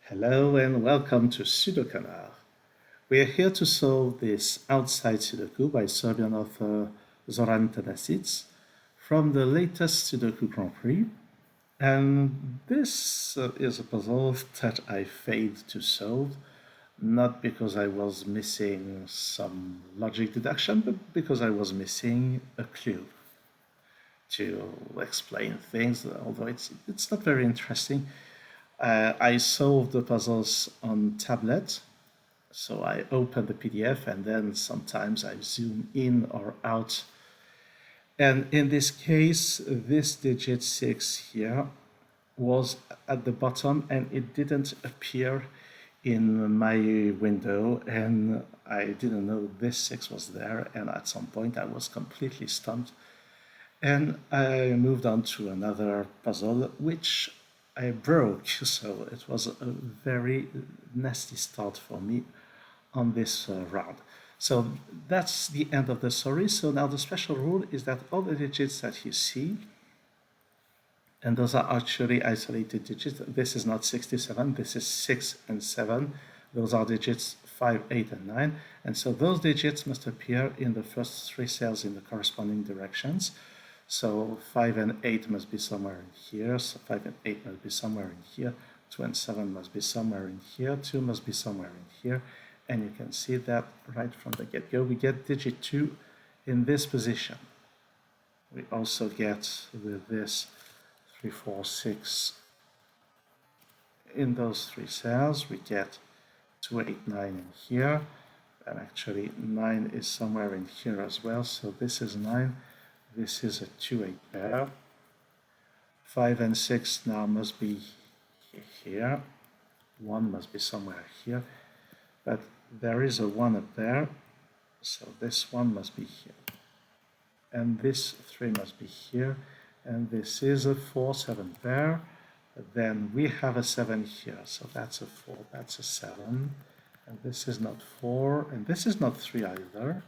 Hello and welcome to SudoKanard. We are here to solve this outside Sudoku by Serbian author Zoran Tanasić from the latest Sudoku Grand Prix. And this is a puzzle that I failed to solve, not because I was missing some logic deduction, but because I was missing a clue to explain things, although it's not very interesting. I solved the puzzles on tablet, so I open the PDF and then sometimes I zoom in or out. And in this case, this digit 6 here was at the bottom and it didn't appear in my window, and I didn't know this 6 was there, and at some point I was completely stumped. And I moved on to another puzzle, which I broke, so it was a very nasty start for me on this round. So that's the end of the story. So now the special rule is that all the digits that you see, and those are actually isolated digits. This is not 67, this is 6 and 7. Those are digits 5, 8, and 9. And so those digits must appear in the first 3 cells in the corresponding directions. So 5 and 8 must be somewhere in here, so 5 and 8 must be somewhere in here, 2 and 7 must be somewhere in here, 2 must be somewhere in here, and you can see that right from the get-go. We get digit 2 in this position. We also get with this 3, 4, 6 in those 3 cells. We get 2, 8, 9 in here, and actually 9 is somewhere in here as well, so this is 9. This is a 2-8 pair. 5 and 6 now must be here. 1 must be somewhere here. But there is a 1 up there, so this 1 must be here. And this 3 must be here. And this is a 4-7 pair. But then we have a 7 here, so that's a 4, that's a 7. And this is not 4, and this is not 3 either.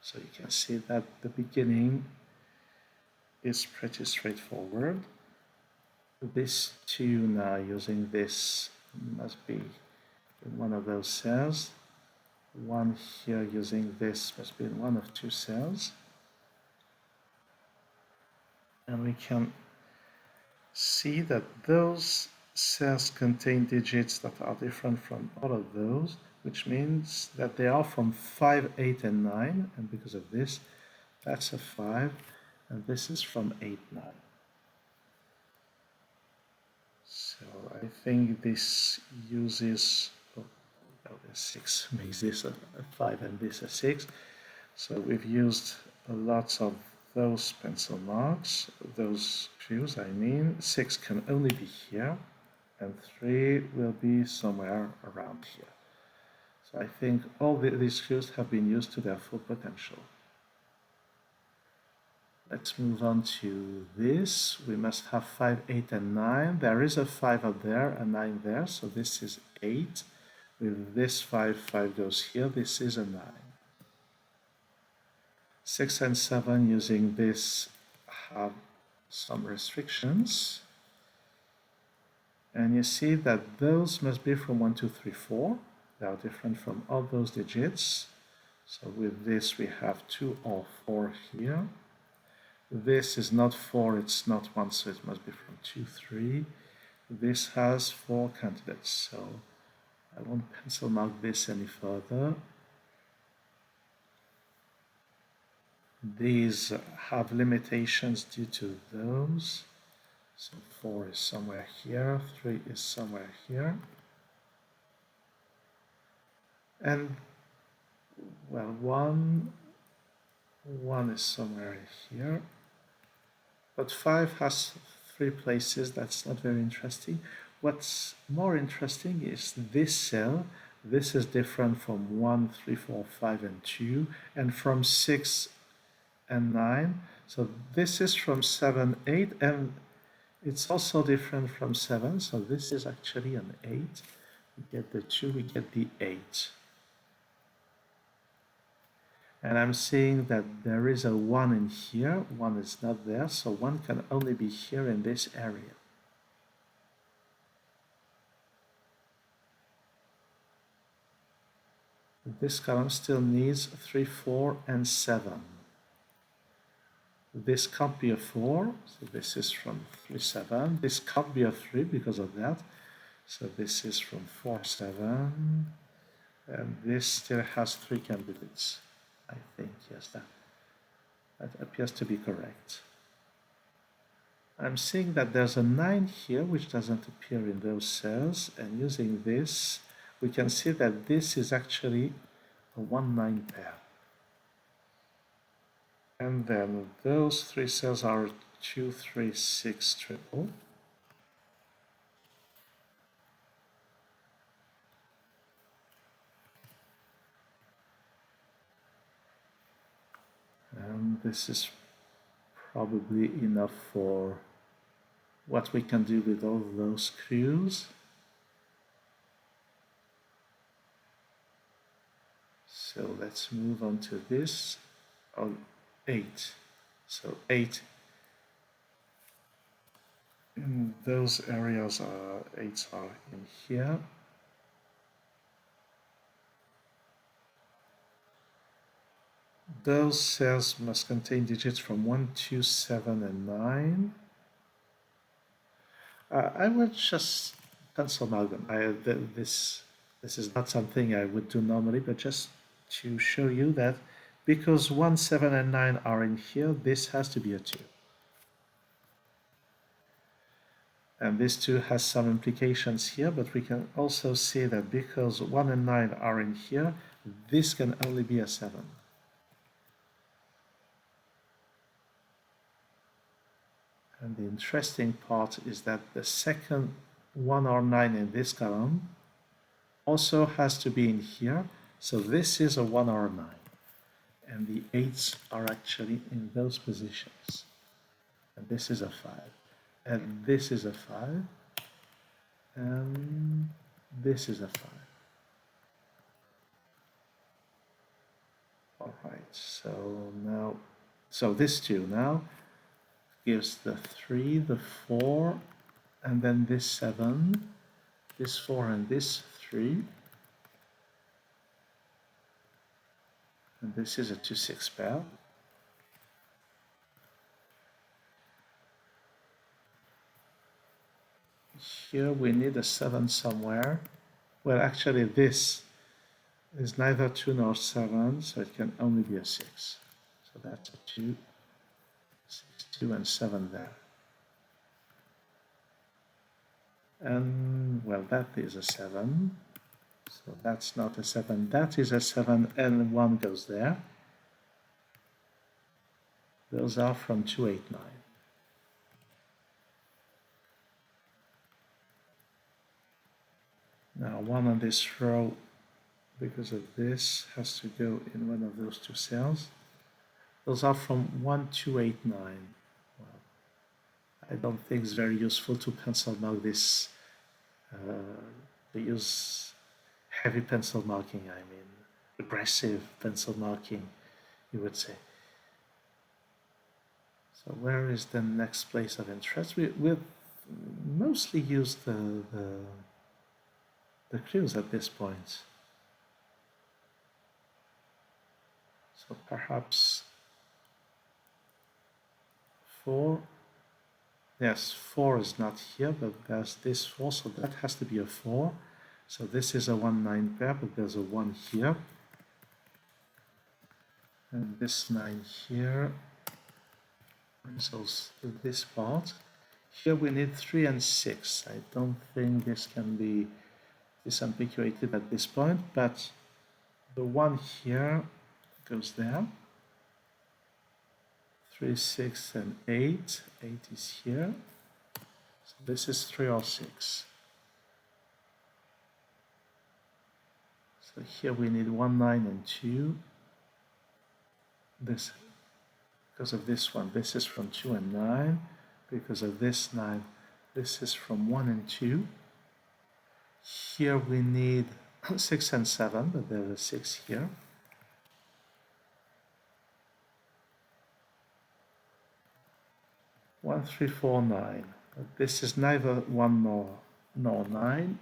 So you can see that the beginning is pretty straightforward. This 2 now using this must be in one of those cells. 1 here using this must be in one of 2 cells. And we can see that those cells contain digits that are different from all of those, which means that they are from 5, 8, and 9, and because of this, that's a 5, and this is from 8, 9. So I think this uses, the 6 makes this a 5 and this a 6. So we've used lots of those pencil marks, those clues I mean. 6 can only be here, and 3 will be somewhere around here. So I think all these clues have been used to their full potential. Let's move on to this. We must have 5, 8, and 9. There is a 5 up there, a 9 there, so this is 8. With this 5, 5 goes here, this is a 9. 6 and 7 using this have some restrictions. And you see that those must be from 1, 2, 3, 4. They are different from all those digits. So with this we have 2 or 4 here. This is not 4, it's not 1, so it must be from 2, 3. This has 4 candidates, so I won't pencil mark this any further. These have limitations due to those. So 4 is somewhere here, 3 is somewhere here. And, well, 1 is somewhere here. But 5 has 3 places, that's not very interesting. What's more interesting is this cell. This is different from 1, 3, 4, 5, and 2, and from 6 and 9. So this is from 7, 8, and it's also different from 7, so this is actually an 8. We get the 2, we get the 8. And I'm seeing that there is a 1 in here, 1 is not there, so 1 can only be here in this area. This column still needs 3, 4, and 7. This can't be a 4, so this is from 3, 7. This can't be a 3 because of that, so this is from 4, 7. And this still has 3 candidates, I think. Yes, that appears to be correct. I'm seeing that there's a 9 here, which doesn't appear in those cells, and using this, we can see that this is actually a 1-9 pair. And then those 3 cells are 2, 3, 6 triple. And this is probably enough for what we can do with all those screws. So let's move on to this. Oh, 8. So 8. Those areas are 8s are in here. Those cells must contain digits from 1, 2, 7, and 9. I would just pencil mark them. This is not something I would do normally, but just to show you that because 1, 7, and 9 are in here, this has to be a 2. And this 2 has some implications here, but we can also see that because 1 and 9 are in here, this can only be a 7. And the interesting part is that the second 1 or 9 in this column also has to be in here. So this is a 1 or a 9. And the 8s are actually in those positions. And this is a 5. And this is a 5. And this is a 5. All right, so this 2 now gives the 3, the 4, and then this 7, this 4, and this 3. And this is a 2-6 pair. Here we need a 7 somewhere. Well, actually this is neither 2 nor 7, so it can only be a 6. So that's a 2, 6, 2, and 7 there. And, well, that is a 7. So that's not a 7. That is a 7, and 1 goes there. Those are from 2, 8, 9. Now, 1 on this row, because of this, has to go in one of those 2 cells. Those are from 1, 2, 8, 9. Well, I don't think it's very useful to pencil mark this, to use heavy pencil marking, I mean, aggressive pencil marking, you would say. So where is the next place of interest? We've mostly used the clues at this point. So perhaps 4. Yes, 4 is not here, but there's this 4, so that has to be a 4. So this is a 1-9 pair, but there's a 1 here. And this 9 here. So this part. Here we need 3 and 6. I don't think this can be disambiguated at this point, but the 1 here goes there. 3, 6, and 8. 8 is here. So this is 3 or 6. So here we need 1, 9, and 2. This, because of this one, this is from 2 and 9. Because of this 9, this is from 1 and 2. Here we need 6 and 7, but there's a 6 here. One, 3, 4, 9. But this is neither 1 nor 9.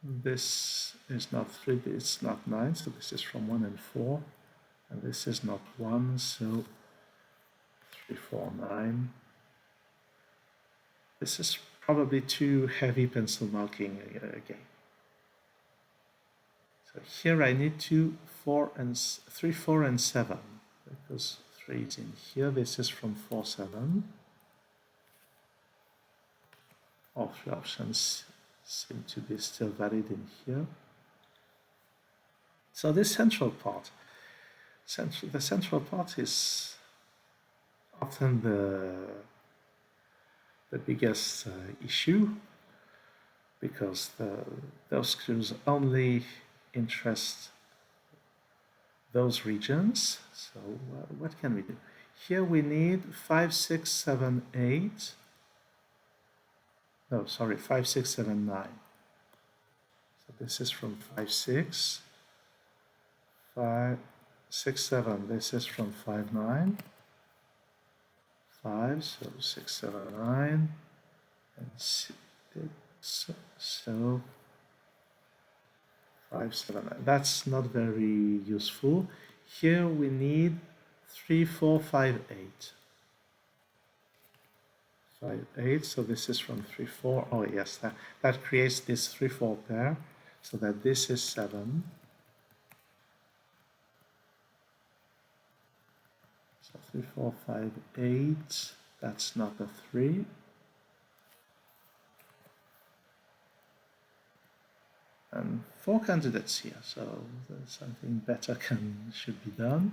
This is not 3, it's not 9, so this is from 1 and 4. And this is not 1, so 3, 4, 9. This is probably too heavy pencil marking again. So here I need 3, 4, and 7, because 3 is in here. This is from 4, 7. All 3 options seem to be still valid in here. So this central part, the central part is often the biggest issue, because those clues only interest those regions. So what can we do? Here we need 5, 6, 7, 8. No, sorry, 5, 6, 7, 9. So this is from 5, 6. 5, 6, 7. This is from 5, 9. 5, so 6, 7, 9. And 6, so 5, 7, 9. That's not very useful. Here we need 3, 4, 5, 8. 5, 8, so this is from 3, 4. Oh yes, that creates this 3, 4 pair, so that this is 7. So 3, 4, 5, 8, that's not a 3. And 4 candidates here, so something better should be done.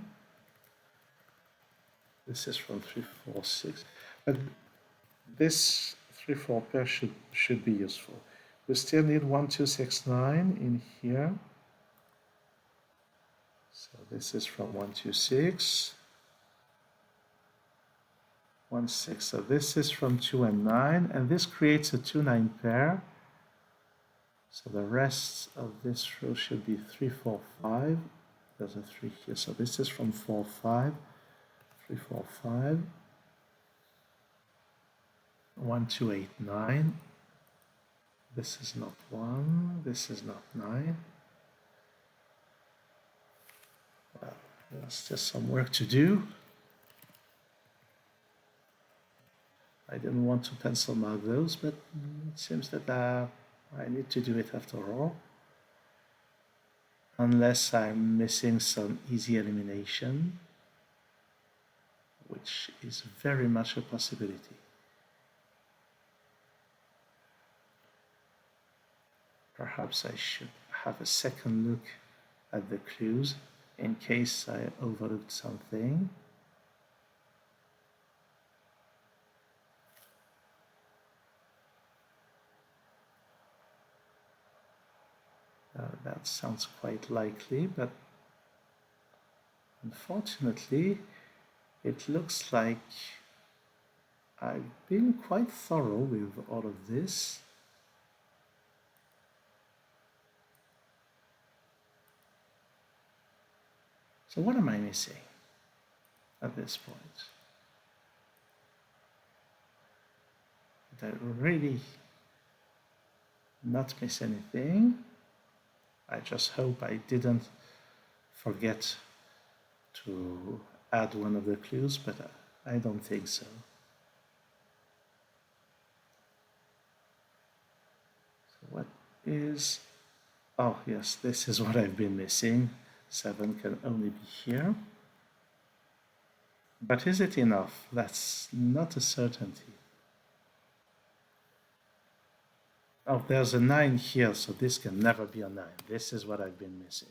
This is from 3, 4, 6. But this 3, 4 pair should be useful. We still need 1, 2, 6, 9 in here. So this is from 1, 2, 6. 1, 6. So this is from 2 and 9. And this creates a 2, 9 pair. So the rest of this row should be 3, 4, 5. There's a 3 here. So this is from 4, 5. 3, 4, 5. 1, 2, 8, 9. This is not 1. This is not 9. Well, there's just some work to do. I didn't want to pencil mark those, but it seems that I need to do it after all. Unless I'm missing some easy elimination, which is very much a possibility. Perhaps I should have a second look at the clues in case I overlooked something. That sounds quite likely, but unfortunately, it looks like I've been quite thorough with all of this. So what am I missing at this point? Did I really not miss anything? I just hope I didn't forget to add one of the clues, but I don't think so. So what is... Oh yes, this is what I've been missing. 7 can only be here. But is it enough? That's not a certainty. Oh, there's a 9 here, so this can never be a 9. This is what I've been missing.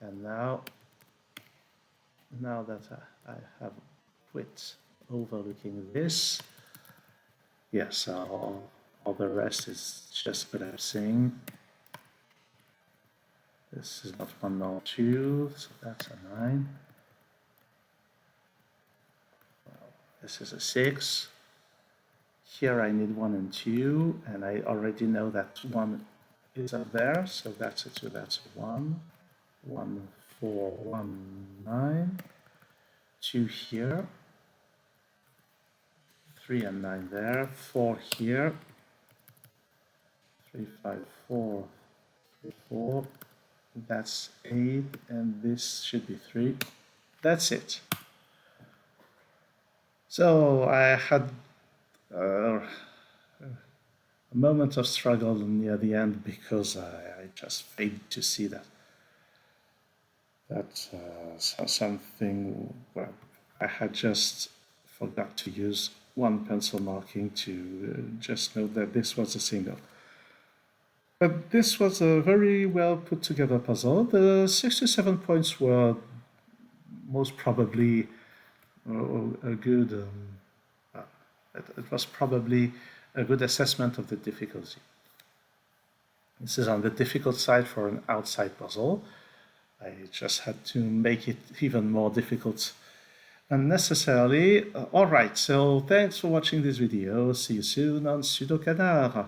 And now that I have quit overlooking this, yes, all the rest is just collapsing. This is not 1 nor 2, so that's a 9. Well, this is a 6. Here I need 1 and 2, and I already know that 1 is up there, so that's a 2, that's a 1. 1, 4, 1, 9. 2 here. 3 and 9 there. 4 here. 3, 5, 4, 3, 4. That's 8, and this should be 3. That's it. So I had a moment of struggle near the end because I just failed to see that something. Well, I had just forgot to use one pencil marking to just note that this was a single. But this was a very well put together puzzle. The 67 points were most probably a good. It was probably a good assessment of the difficulty. This is on the difficult side for an outside puzzle. I just had to make it even more difficult unnecessarily. All right, so thanks for watching this video. See you soon on SudoKanard.